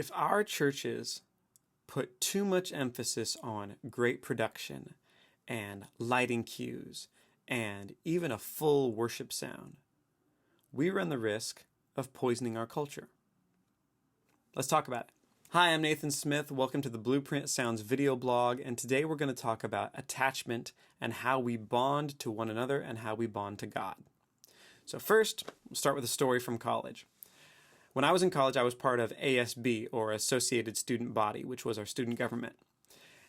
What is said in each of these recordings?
If our churches put too much emphasis on great production and lighting cues and even a full worship sound, we run the risk of poisoning our culture. Let's talk about it. Hi, I'm Nathan Smith. Welcome to the Blueprint Sounds video blog, and today we're going to talk about attachment and how we bond to one another and how we bond to God. So first, we'll start with a story from college. When I was in college, I was part of ASB, or Associated Student Body, which was our student government.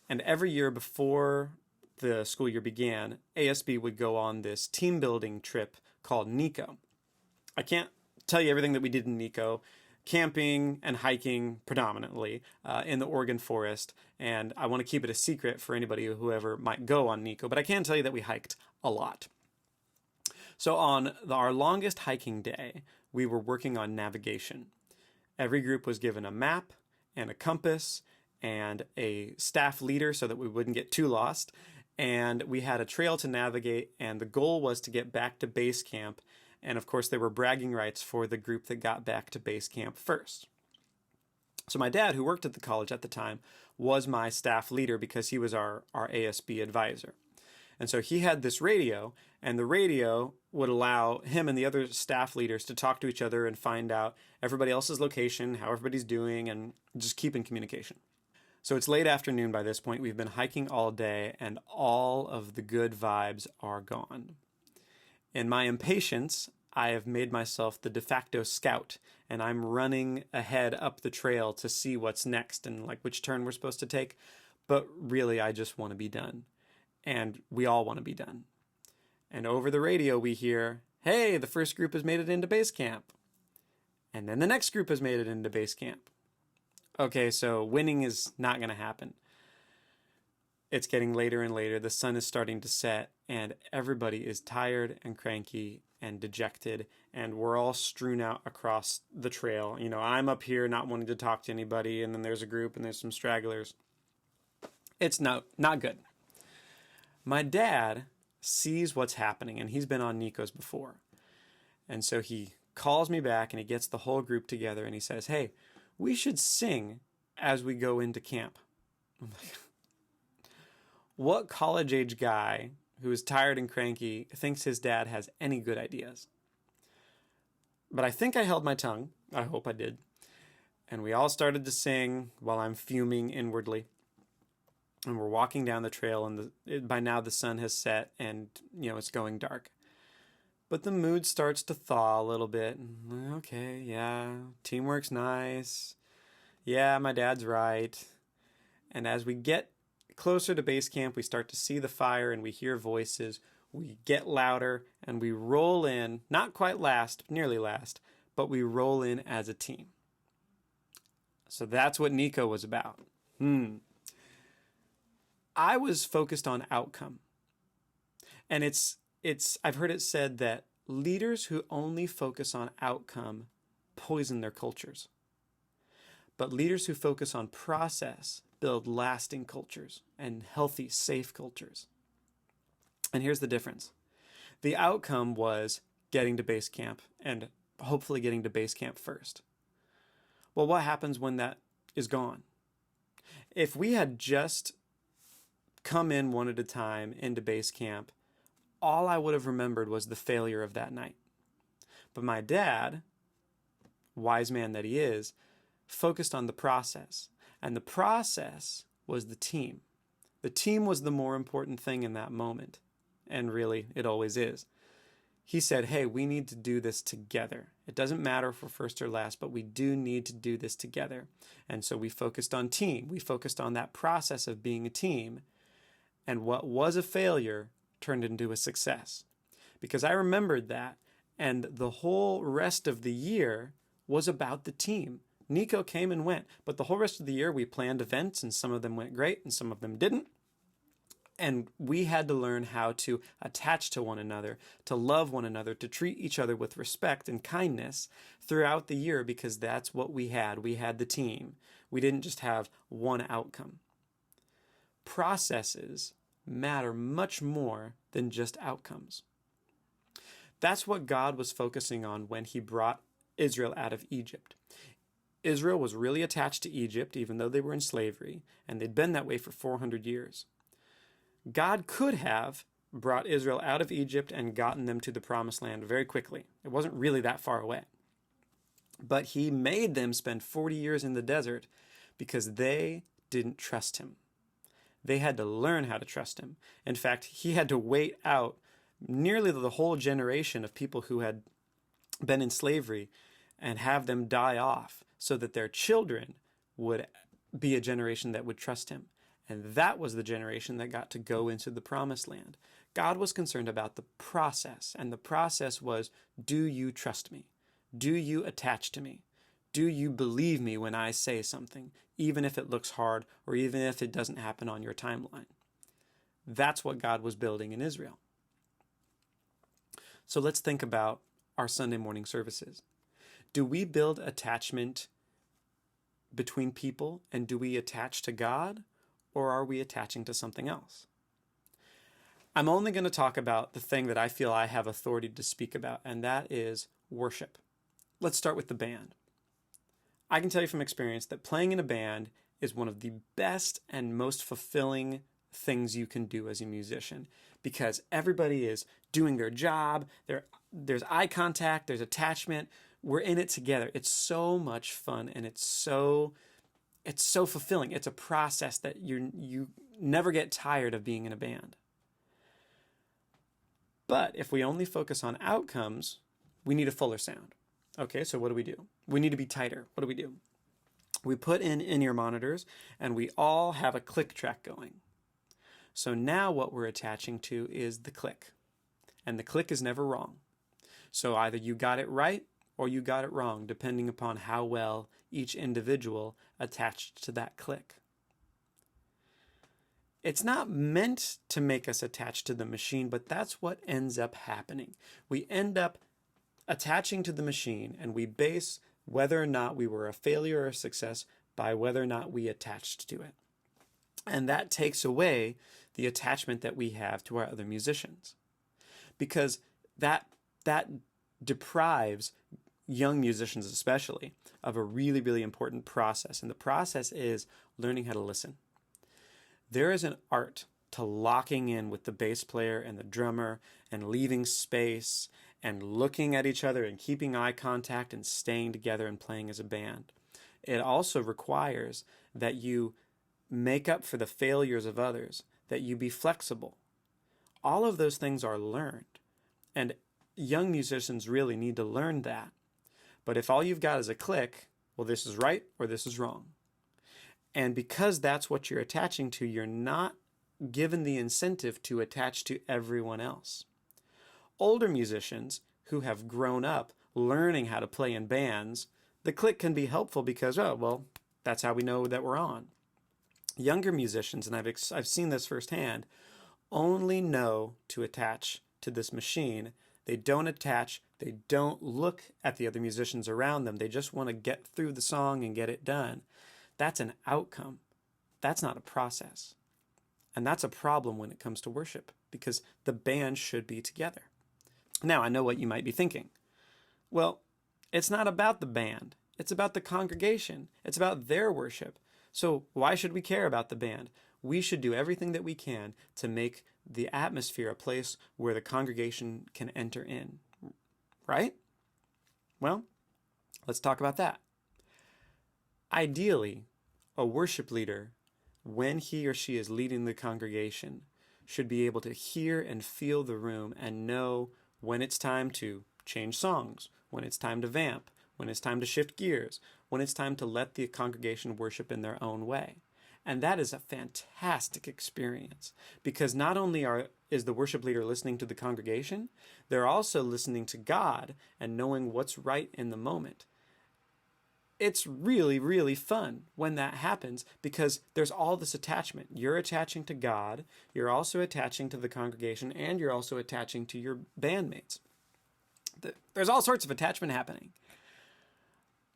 And every year before the school year began, ASB would go on this team building trip called NICO. I can't tell you everything that we did in NICO. Camping and hiking predominantly in the Oregon forest, and I want to keep it a secret for anybody whoever might go on NICO, but I can tell you that we hiked a lot. So on our longest hiking day, we were working on navigation. Every group was given a map and a compass and a staff leader so that we wouldn't get too lost, and we had a trail to navigate, and the goal was to get back to base camp. And of course, there were bragging rights for the group that got back to base camp first. So my dad, who worked at the college at the time, was my staff leader because he was our ASB advisor. And so he had this radio, and the radio would allow him and the other staff leaders to talk to each other and find out everybody else's location, how everybody's doing, and just keep in communication. So it's late afternoon by this point. We've been hiking all day, and all of the good vibes are gone. In my impatience, I have made myself the de facto scout, and I'm running ahead up the trail to see what's next and like which turn we're supposed to take. But really, I just want to be done. And we all want to be done. And over the radio, we hear, hey, the first group has made it into base camp. And then the next group has made it into base camp. Okay, so winning is not going to happen. It's getting later and later, the sun is starting to set, and everybody is tired and cranky and dejected, and we're all strewn out across the trail. You know, I'm up here not wanting to talk to anybody, and then there's a group and there's some stragglers. It's not good. My dad sees what's happening, and he's been on NICOs before. And so he calls me back, and he gets the whole group together, and he says, hey, we should sing as we go into camp. I'm like, what college-age guy who is tired and cranky thinks his dad has any good ideas? But I think I held my tongue. I hope I did. And we all started to sing while I'm fuming inwardly. And we're walking down the trail, and by now the sun has set, and it's going dark. But the mood starts to thaw a little bit. Okay, yeah, teamwork's nice. Yeah, my dad's right. And as we get closer to base camp, we start to see the fire and we hear voices. We get louder and we roll in, not quite last, nearly last, but we roll in as a team. So that's what NICO was about. I was focused on outcome. And I've heard it said that leaders who only focus on outcome poison their cultures. But leaders who focus on process build lasting cultures and healthy, safe cultures. And here's the difference. The outcome was getting to base camp and hopefully getting to base camp first. Well, what happens when that is gone? If we had just come in one at a time into base camp, all I would have remembered was the failure of that night. But my dad, wise man that he is, focused on the process. And the process was the team. The team was the more important thing in that moment. And really, it always is. He said, hey, we need to do this together. It doesn't matter if we're first or last, but we do need to do this together. And so we focused on team. We focused on that process of being a team. And what was a failure turned into a success. Because I remembered that. And the whole rest of the year was about the team. NICO came and went, but the whole rest of the year we planned events, and some of them went great and some of them didn't. And we had to learn how to attach to one another, to love one another, to treat each other with respect and kindness throughout the year, because that's what we had. We had the team. We didn't just have one outcome. Processes matter much more than just outcomes. That's what God was focusing on when he brought Israel out of Egypt. Israel was really attached to Egypt, even though they were in slavery, and they'd been that way for 400 years. God could have brought Israel out of Egypt and gotten them to the promised land very quickly. It wasn't really that far away. But he made them spend 40 years in the desert because they didn't trust him. They had to learn how to trust him. In fact, he had to wait out nearly the whole generation of people who had been in slavery and have them die off so that their children would be a generation that would trust him. And that was the generation that got to go into the promised land. God was concerned about the process, and the process was, do you trust me? Do you attach to me? Do you believe me when I say something, even if it looks hard or even if it doesn't happen on your timeline? That's what God was building in Israel. So let's think about our Sunday morning services. Do we build attachment between people, and do we attach to God, or are we attaching to something else? I'm only going to talk about the thing that I feel I have authority to speak about, and that is worship. Let's start with the band. I can tell you from experience that playing in a band is one of the best and most fulfilling things you can do as a musician, because everybody is doing their job, there's eye contact, there's attachment, we're in it together. It's so much fun, and it's so fulfilling. It's a process that you never get tired of being in a band. But if we only focus on outcomes, we need a fuller sound. Okay, so what do? We need to be tighter. What do? We put in-ear monitors, and we all have a click track going. So now what we're attaching to is the click. And the click is never wrong. So either you got it right or you got it wrong, depending upon how well each individual attached to that click. It's not meant to make us attached to the machine, but that's what ends up happening. We end up attaching to the machine, and we base whether or not we were a failure or a success by whether or not we attached to it. And that takes away the attachment that we have to our other musicians, because that deprives young musicians especially of a really, really important process. And the process is learning how to listen. There is an art to locking in with the bass player and the drummer and leaving space and looking at each other and keeping eye contact and staying together and playing as a band. It also requires that you make up for the failures of others, that you be flexible. All of those things are learned, and young musicians really need to learn that. But if all you've got is a click, well, this is right or this is wrong. And because that's what you're attaching to, you're not given the incentive to attach to everyone else. Older musicians who have grown up learning how to play in bands, the click can be helpful because, oh, well, that's how we know that we're on. Younger musicians, and I've seen this firsthand, only know to attach to this machine. They don't attach, they don't look at the other musicians around them. They just want to get through the song and get it done. That's an outcome. That's not a process. And that's a problem when it comes to worship, because the band should be together. Now, I know what you might be thinking. Well, it's not about the band. It's about the congregation. It's about their worship. So why should we care about the band? We should do everything that we can to make the atmosphere a place where the congregation can enter in. Right? Well, let's talk about that. Ideally, a worship leader, when he or she is leading the congregation, should be able to hear and feel the room and know when it's time to change songs, when it's time to vamp, when it's time to shift gears, when it's time to let the congregation worship in their own way. And that is a fantastic experience, because not only is the worship leader listening to the congregation, they're also listening to God and knowing what's right in the moment. It's really, really fun when that happens, because there's all this attachment. You're attaching to God, you're also attaching to the congregation, and you're also attaching to your bandmates. There's all sorts of attachment happening.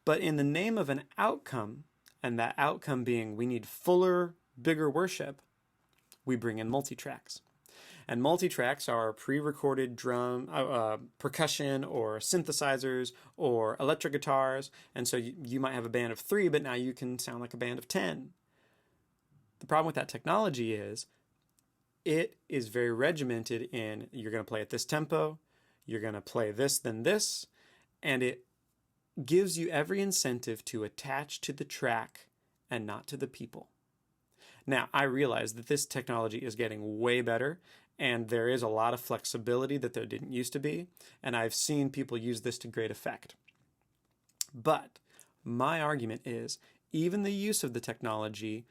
But in the name of an outcome, and that outcome being we need fuller, bigger worship, we bring in multi-tracks. And multi-tracks are pre-recorded drum, percussion, or synthesizers, or electric guitars. And so you might have a band of 3, but now you can sound like a band of 10. The problem with that technology is it is very regimented in you're going to play at this tempo, you're going to play this, then this, and it gives you every incentive to attach to the track and not to the people. Now, I realize that this technology is getting way better, and there is a lot of flexibility that there didn't used to be, and I've seen people use this to great effect. But my argument is, even the use of the technology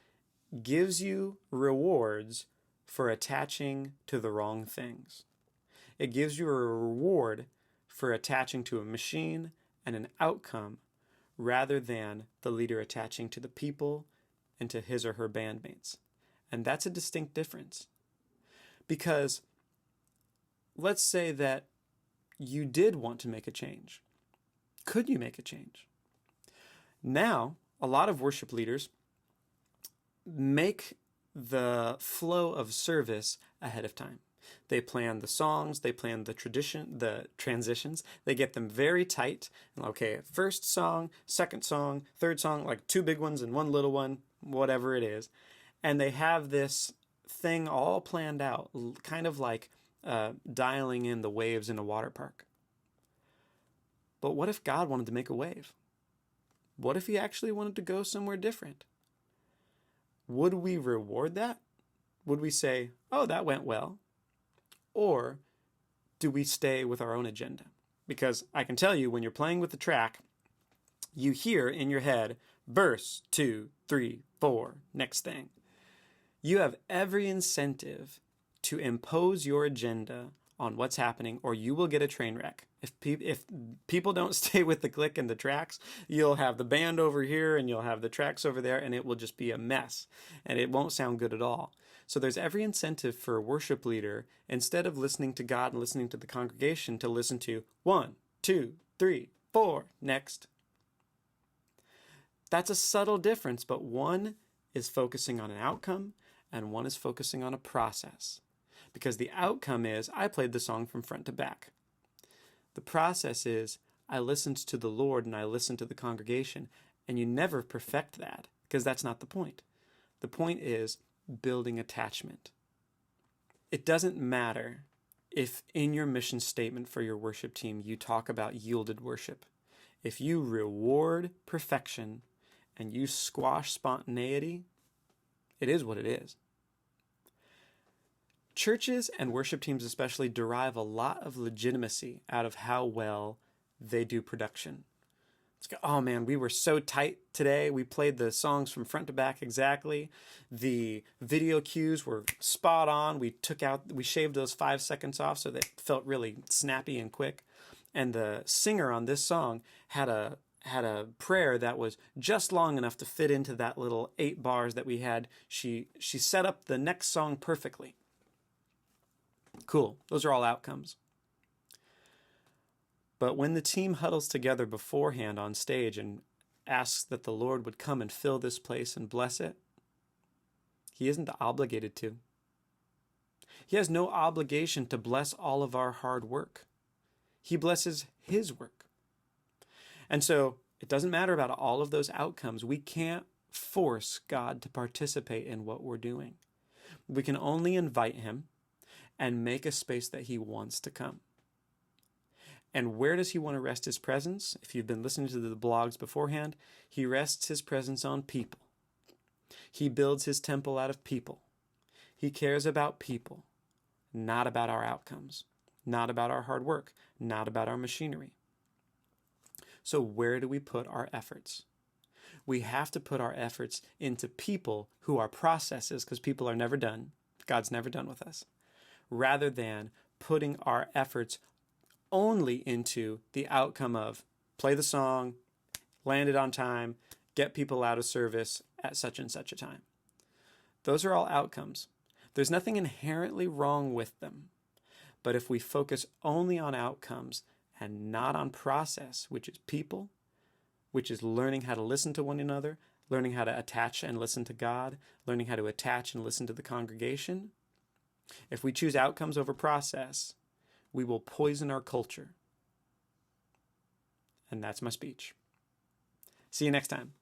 gives you rewards for attaching to the wrong things. It gives you a reward for attaching to a machine and an outcome rather than the leader attaching to the people and to his or her bandmates. And that's a distinct difference. Because let's say that you did want to make a change. Could you make a change? Now, a lot of worship leaders make the flow of service ahead of time. They plan the songs, they plan the transitions, they get them very tight. Okay, first song, second song, third song, like 2 big ones and 1 little one, whatever it is. And they have this thing all planned out, kind of like dialing in the waves in a water park. But what if God wanted to make a wave? What if he actually wanted to go somewhere different? Would we reward that? Would we say, oh, that went well? Or do we stay with our own agenda? Because I can tell you, when you're playing with the track, you hear in your head, verse 2, 3, 4, next thing. You have every incentive to impose your agenda on what's happening, or you will get a train wreck. If people don't stay with the click and the tracks, you'll have the band over here and you'll have the tracks over there, and it will just be a mess, and it won't sound good at all. So there's every incentive for a worship leader, instead of listening to God and listening to the congregation, to listen to 1, 2, 3, 4, next. That's a subtle difference, but one is focusing on an outcome and one is focusing on a process. Because the outcome is, I played the song from front to back. The process is, I listened to the Lord and I listened to the congregation. And you never perfect that, because that's not the point. The point is building attachment. It doesn't matter if in your mission statement for your worship team you talk about yielded worship. If you reward perfection and you squash spontaneity, it is what it is. Churches and worship teams especially derive a lot of legitimacy out of how well they do production. It's like, oh man, we were so tight today. We played the songs from front to back exactly. The video cues were spot on. We shaved those 5 seconds off so they felt really snappy and quick. And the singer on this song had a prayer that was just long enough to fit into that little 8 bars that we had. She set up the next song perfectly. Cool. Those are all outcomes. But when the team huddles together beforehand on stage and asks that the Lord would come and fill this place and bless it, he isn't obligated to. He has no obligation to bless all of our hard work. He blesses his work. And so it doesn't matter about all of those outcomes. We can't force God to participate in what we're doing. We can only invite him and make a space that he wants to come. And where does he want to rest his presence? If you've been listening to the blogs beforehand, he rests his presence on people. He builds his temple out of people. He cares about people, not about our outcomes, not about our hard work, not about our machinery. So where do we put our efforts? We have to put our efforts into people who are processes, because people are never done. God's never done with us. Rather than putting our efforts only into the outcome of play the song, land it on time, get people out of service at such and such a time. Those are all outcomes. There's nothing inherently wrong with them. But if we focus only on outcomes and not on process, which is people, which is learning how to listen to one another, learning how to attach and listen to God, learning how to attach and listen to the congregation, If we choose outcomes over process, we will poison our culture. And that's my speech. See you next time.